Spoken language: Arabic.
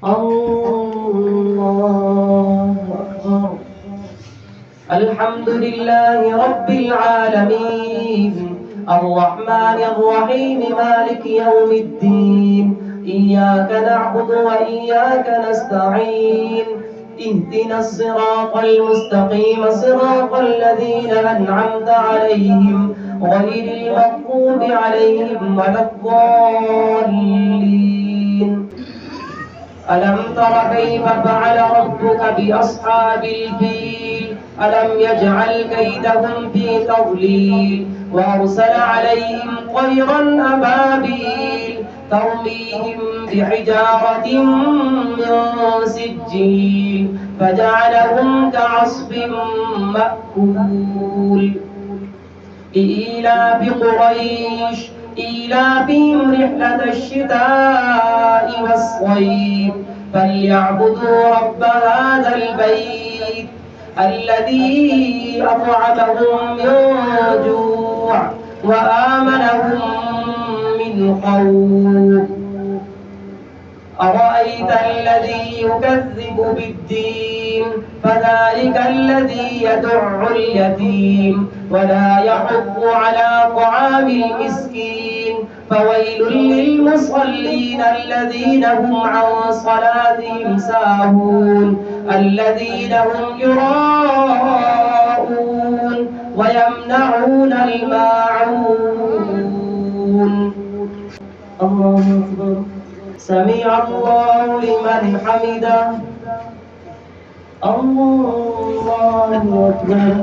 الله أكبر. الحمد لله رب العالمين الرحمن الرحيم مالك يوم الدين إياك نعبد وإياك نستعين اهدنا الصراط المستقيم صراط الذين أنعمت عليهم غير المغضوب عليهم ولا الضالين. ألم تر كيف فعل ربك بأصحاب الفيل ألم يجعل كيدهم في تضليل وأرسل عليهم طيرا أبابيل ترميهم بحجارة من سجيل فجعلهم كعصف مأكول. إيلاف قريش إيلافهم رحلة الشتاء والصيف فليعبدوا رب هذا البيت الذي أطعمهم من جوع وآمنهم من خوف. أرأيت الذي يكذب بالدين فذلك الذي يدع اليتيم ولا يحض على طعام المسكين فويل للمصلين الذين هم عن صلاتهم ساهون الذين هم يراءون ويمنعون الماعون. الله أكبر. سمع الله لمن حمده. الله أكبر.